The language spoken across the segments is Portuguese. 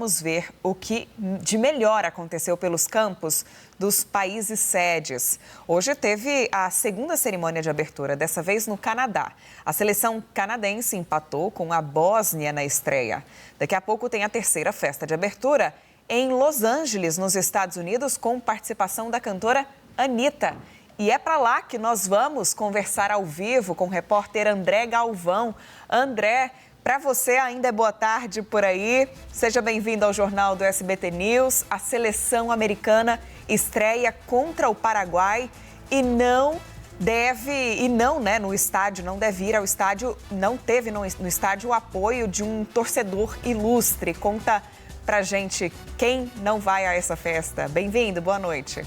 vamos ver o que de melhor aconteceu pelos campos dos países sedes. Hoje teve a segunda cerimônia de abertura, dessa vez no Canadá. A seleção canadense empatou com a Bósnia na estreia. Daqui a pouco tem a terceira festa de abertura em Los Angeles, nos Estados Unidos, com participação da cantora Anitta. E é para lá que nós vamos conversar ao vivo com o repórter André Galvão. André, para você ainda é boa tarde por aí. Seja bem-vindo ao Jornal do SBT News. A seleção americana estreia contra o Paraguai e não deve ir ao estádio, não teve no estádio o apoio de um torcedor ilustre. Conta pra gente quem não vai a essa festa. Bem-vindo, boa noite.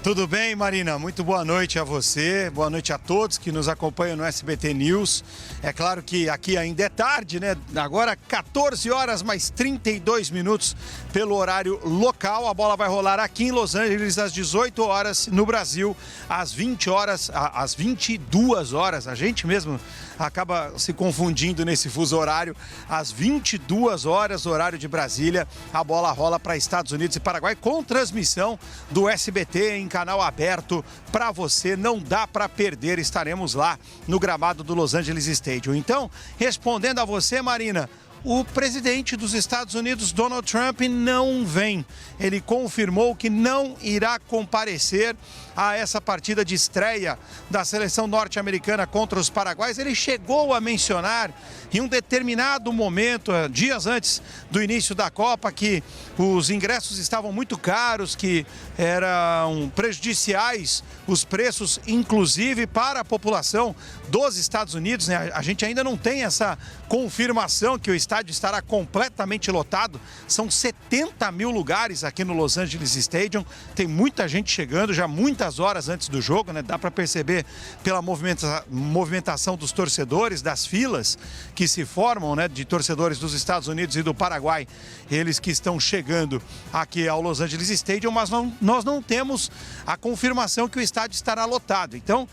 Tudo bem, Marina? Muito boa noite a você, boa noite a todos que nos acompanham no SBT News. É claro que aqui ainda é tarde, né? Agora 14 horas mais 32 minutos pelo horário local. A bola vai rolar aqui em Los Angeles às 18 horas, no Brasil às 20 horas, às 22 horas. A gente mesmo acaba se confundindo nesse fuso horário. Às 22 horas, horário de Brasília, a bola rola para Estados Unidos e Paraguai com transmissão do SBT em canal aberto para você. Não dá para perder, estaremos lá no gramado do Los Angeles Stadium. Então, respondendo a você, Marina, o presidente dos Estados Unidos, Donald Trump, não vem. Ele confirmou que não irá comparecer a essa partida de estreia da seleção norte-americana contra os paraguaios. Ele chegou a mencionar em um determinado momento, dias antes do início da Copa, que os ingressos estavam muito caros, que eram prejudiciais os preços, inclusive para a população dos Estados Unidos, né? A gente ainda não tem essa confirmação que o estádio estará completamente lotado. São 70 mil lugares aqui no Los Angeles Stadium. Tem muita gente chegando já muitas horas antes do jogo, né? Dá para perceber pela movimentação dos torcedores, das filas que se formam, né, de torcedores dos Estados Unidos e do Paraguai, eles que estão chegando aqui ao Los Angeles Stadium, mas nós não temos a confirmação que o estádio estará lotado. Então,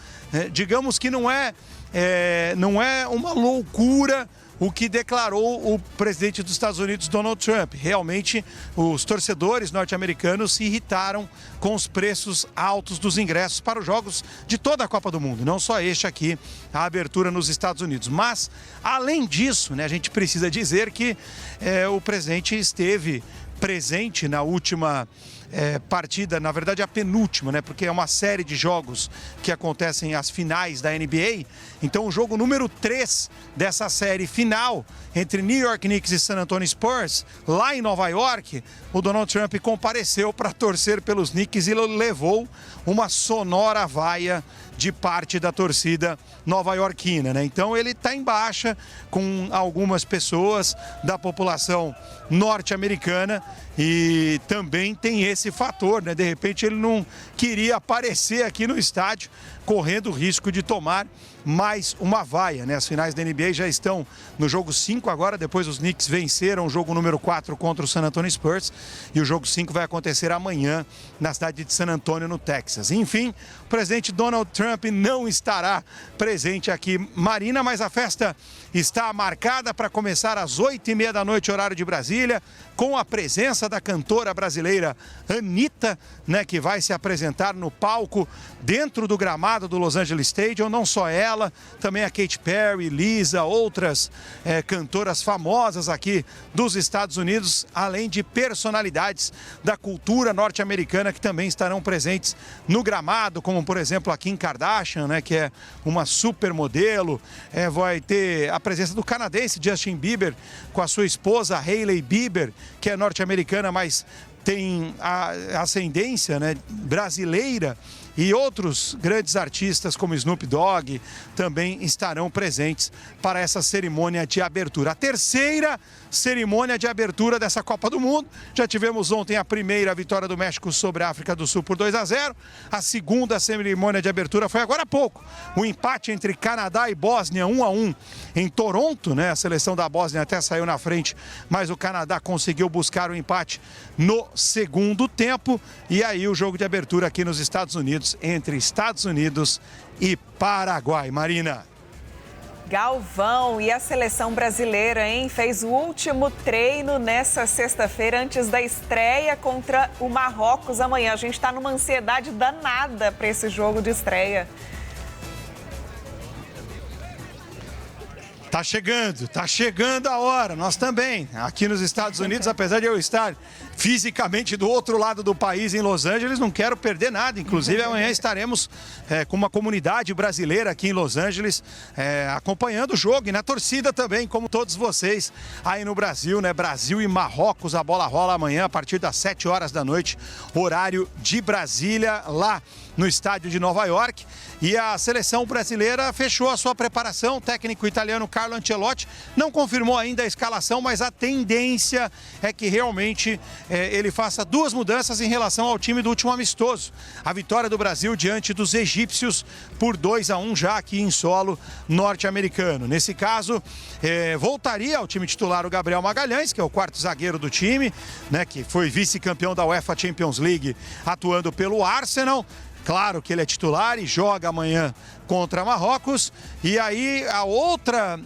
digamos que não é uma loucura o que declarou o presidente dos Estados Unidos, Donald Trump. Realmente, os torcedores norte-americanos se irritaram com os preços altos dos ingressos para os jogos de toda a Copa do Mundo, não só este aqui, a abertura nos Estados Unidos. Mas, além disso, né, a gente precisa dizer que o presidente esteve presente na última partida, na verdade a penúltima, né? Porque é uma série de jogos que acontecem as finais da NBA. Então o jogo número 3 dessa série final entre New York Knicks e San Antonio Spurs, lá em Nova York, o Donald Trump compareceu para torcer pelos Knicks e levou uma sonora vaia de parte da torcida nova-iorquina, né? Então ele está em baixa com algumas pessoas da população norte-americana e também tem esse fator, né? De repente ele não queria aparecer aqui no estádio, correndo o risco de tomar mais uma vaia, né? As finais da NBA já estão no jogo 5 agora, depois os Knicks venceram o jogo número 4 contra o San Antonio Spurs e o jogo 5 vai acontecer amanhã na cidade de San Antonio, no Texas. Enfim, o presidente Donald Trump não estará presente aqui, Marina, mas a festa está marcada para começar às 8h30 da noite, horário de Brasília, com a presença da cantora brasileira Anitta, né, que vai se apresentar no palco dentro do gramado do Los Angeles Stadium. Não só ela, também a Katy Perry, Lisa, outras cantoras famosas aqui dos Estados Unidos, além de personalidades da cultura norte-americana que também estarão presentes no gramado, como por exemplo a Kim Kardashian, né, que é uma supermodelo. Vai ter a presença do canadense Justin Bieber com a sua esposa Hailey Bieber, que é norte-americana, mas tem a ascendência, né, brasileira. E outros grandes artistas como Snoop Dogg também estarão presentes para essa cerimônia de abertura. A terceira cerimônia de abertura dessa Copa do Mundo. Já tivemos ontem a primeira vitória do México sobre a África do Sul por 2-0. A segunda cerimônia de abertura foi agora há pouco. O empate entre Canadá e Bósnia, 1-1 em Toronto, né? A seleção da Bósnia até saiu na frente, mas o Canadá conseguiu buscar o empate no segundo tempo. E aí o jogo de abertura aqui nos Estados Unidos, entre Estados Unidos e Paraguai. Marina. Galvão, e a seleção brasileira, hein? Fez o último treino nessa sexta-feira antes da estreia contra o Marrocos amanhã. A gente está numa ansiedade danada para esse jogo de estreia. Tá chegando a hora, nós também. Aqui nos Estados Unidos, apesar de eu estar fisicamente do outro lado do país, em Los Angeles, não quero perder nada. Inclusive, amanhã estaremos com uma comunidade brasileira aqui em Los Angeles, acompanhando o jogo e na torcida também, como todos vocês aí no Brasil, né? Brasil e Marrocos, a bola rola amanhã a partir das 7 horas da noite, horário de Brasília, lá no estádio de Nova York. E a seleção brasileira fechou a sua preparação. O técnico italiano Carlo Ancelotti não confirmou ainda a escalação, mas a tendência é que realmente ele faça 2 mudanças em relação ao time do último amistoso. A vitória do Brasil diante dos egípcios por 2-1 já aqui em solo norte-americano. Nesse caso, voltaria ao time titular o Gabriel Magalhães, que é o 4º zagueiro do time, né, que foi vice-campeão da UEFA Champions League atuando pelo Arsenal. Claro que ele é titular e joga amanhã contra Marrocos. E aí a outra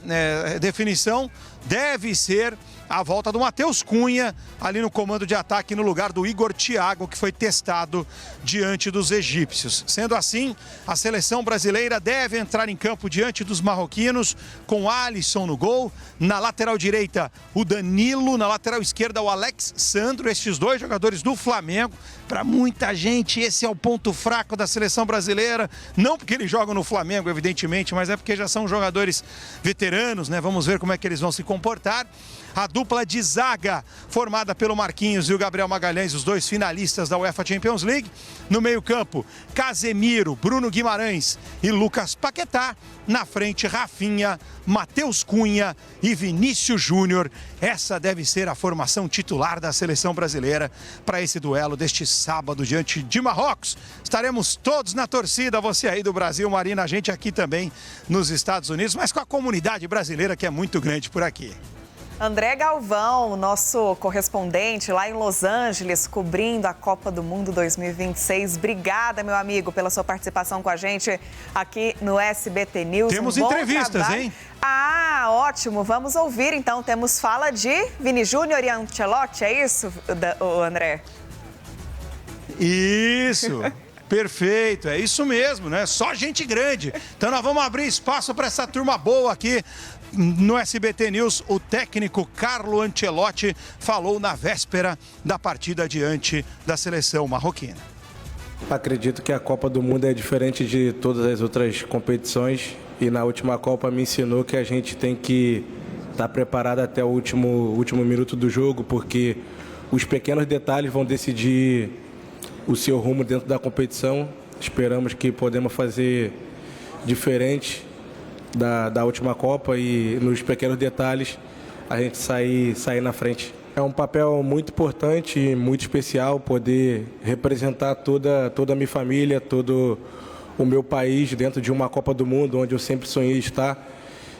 definição deve ser a volta do Matheus Cunha ali no comando de ataque no lugar do Igor Thiago, que foi testado diante dos egípcios. Sendo assim, a seleção brasileira deve entrar em campo diante dos marroquinos com Alisson no gol, na lateral direita o Danilo, na lateral esquerda o Alex Sandro, estes 2 jogadores do Flamengo. Para muita gente esse é o ponto fraco da seleção brasileira, não porque eles jogam no Flamengo, evidentemente, mas é porque já são jogadores veteranos, né? Vamos ver como é que eles vão se comportar. A dupla de zaga formada pelo Marquinhos e o Gabriel Magalhães, os 2 finalistas da UEFA Champions League. No meio-campo, Casemiro, Bruno Guimarães e Lucas Paquetá. Na frente, Rafinha, Matheus Cunha e Vinícius Júnior. Essa deve ser a formação titular da seleção brasileira para esse duelo deste sábado diante de Marrocos. Estaremos todos na torcida, você aí do Brasil, Marina, a gente aqui também nos Estados Unidos, mas com a comunidade brasileira que é muito grande por aqui. André Galvão, nosso correspondente lá em Los Angeles, cobrindo a Copa do Mundo 2026. Obrigada, meu amigo, pela sua participação com a gente aqui no SBT News. Temos entrevistas, hein? Ah, ótimo. Vamos ouvir, então. Temos fala de Vini Júnior e Ancelotti, é isso, André? Isso. Perfeito, é isso mesmo, né? Só gente grande. Então nós vamos abrir espaço para essa turma boa aqui no SBT News. O técnico Carlo Ancelotti falou na véspera da partida diante da seleção marroquina. Acredito que a Copa do Mundo é diferente de todas as outras competições e na última Copa me ensinou que a gente tem que estar preparado até o último minuto do jogo, porque os pequenos detalhes vão decidir o seu rumo dentro da competição. Esperamos que podemos fazer diferente da última Copa e nos pequenos detalhes a gente sair na frente. É um papel muito importante e muito especial poder representar toda a minha família, todo o meu país dentro de uma Copa do Mundo, onde eu sempre sonhei estar,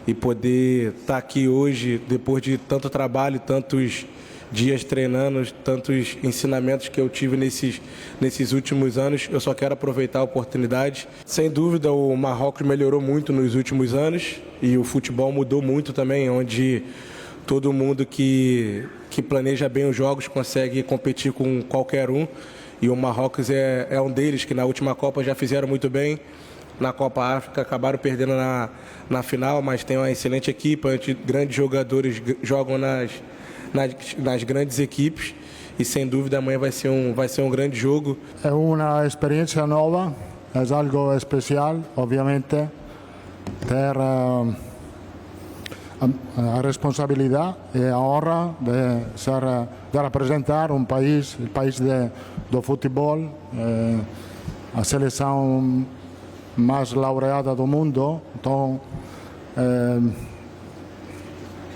e poder estar aqui hoje, depois de tanto trabalho, tantos dias treinando, tantos ensinamentos que eu tive nesses últimos anos. Eu só quero aproveitar a oportunidade. Sem dúvida, o Marrocos melhorou muito nos últimos anos e o futebol mudou muito também, onde todo mundo que planeja bem os jogos consegue competir com qualquer um. E o Marrocos é um deles, que na última Copa já fizeram muito bem. Na Copa África acabaram perdendo na final, mas tem uma excelente equipe, onde grandes jogadores jogam nas grandes equipes e sem dúvida amanhã vai ser um grande jogo. É uma experiência nova, é algo especial, obviamente, ter a responsabilidade e a honra de representar um país, o país do futebol, a seleção mais laureada do mundo. Então,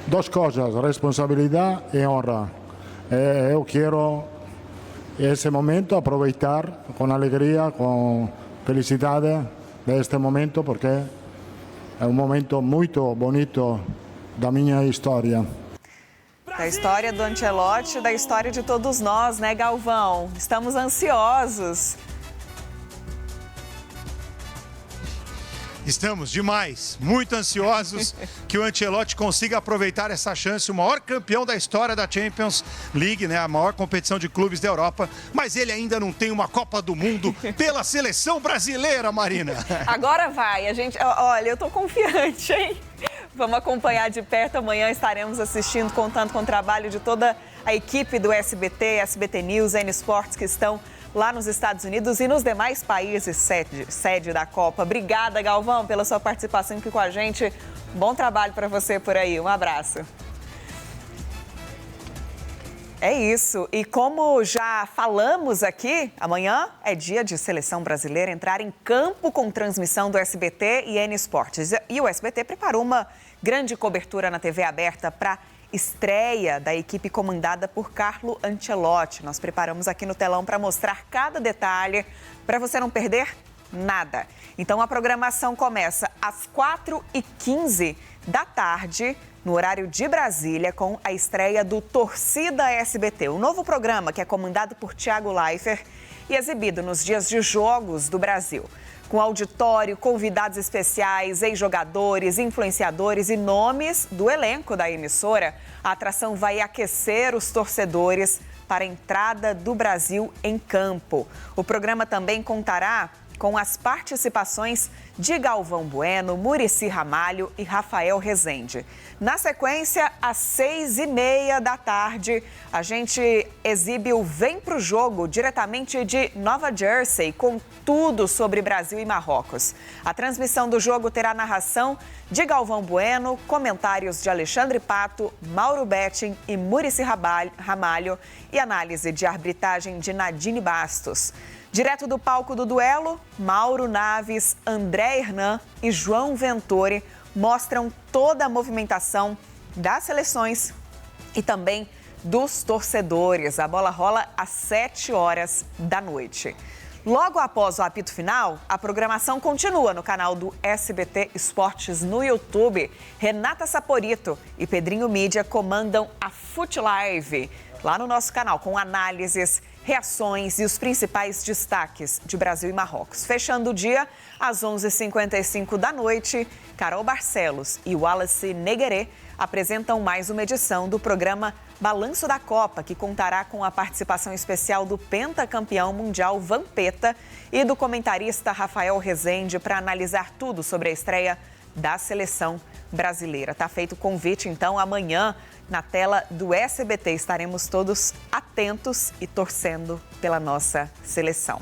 duas coisas, responsabilidade e honra. Eu quero esse momento aproveitar com alegria, com felicidade deste momento, porque é um momento muito bonito da minha história. Da história do Ancelotti, da história de todos nós, né, Galvão? Estamos ansiosos. Estamos demais, muito ansiosos que o Ancelotti consiga aproveitar essa chance, o maior campeão da história da Champions League, né? A maior competição de clubes da Europa, mas ele ainda não tem uma Copa do Mundo pela seleção brasileira, Marina. Agora vai, olha, eu tô confiante, hein? Vamos acompanhar de perto, amanhã estaremos assistindo, contando com o trabalho de toda a equipe do SBT, SBT News, N Sports, que estão lá nos Estados Unidos e nos demais países sede da Copa. Obrigada, Galvão, pela sua participação aqui com a gente. Bom trabalho para você por aí. Um abraço. É isso. E como já falamos aqui, amanhã é dia de seleção brasileira entrar em campo com transmissão do SBT e N Sports. E o SBT preparou uma grande cobertura na TV aberta para estreia da equipe comandada por Carlo Ancelotti. Nós preparamos aqui no telão para mostrar cada detalhe para você não perder nada. Então a programação começa às 4h15 da tarde, no horário de Brasília, com a estreia do Torcida SBT, o novo programa que é comandado por Thiago Leifert e exibido nos dias de jogos do Brasil. Com auditório, convidados especiais, ex-jogadores, influenciadores e nomes do elenco da emissora, a atração vai aquecer os torcedores para a entrada do Brasil em campo. O programa também contará com as participações de Galvão Bueno, Muricy Ramalho e Rafael Rezende. Na sequência, às 6h30 da tarde, a gente exibe o Vem Pro Jogo, diretamente de Nova Jersey, com tudo sobre Brasil e Marrocos. A transmissão do jogo terá narração de Galvão Bueno, comentários de Alexandre Pato, Mauro Betting e Muricy Ramalho e análise de arbitragem de Nadine Bastos. Direto do palco do duelo, Mauro Naves, André Hernan e João Ventore mostram toda a movimentação das seleções e também dos torcedores. A bola rola às 7h da noite. Logo após o apito final, a programação continua no canal do SBT Esportes no YouTube. Renata Saporito e Pedrinho Mídia comandam a Fute Live lá no nosso canal, com análises, reações e os principais destaques de Brasil e Marrocos. Fechando o dia, às 11h55 da noite, Carol Barcelos e Wallace Negueré apresentam mais uma edição do programa Balanço da Copa, que contará com a participação especial do pentacampeão mundial Vampeta e do comentarista Rafael Rezende para analisar tudo sobre a estreia da seleção brasileira. Tá feito o convite, então, amanhã, na tela do SBT, estaremos todos atentos e torcendo pela nossa seleção.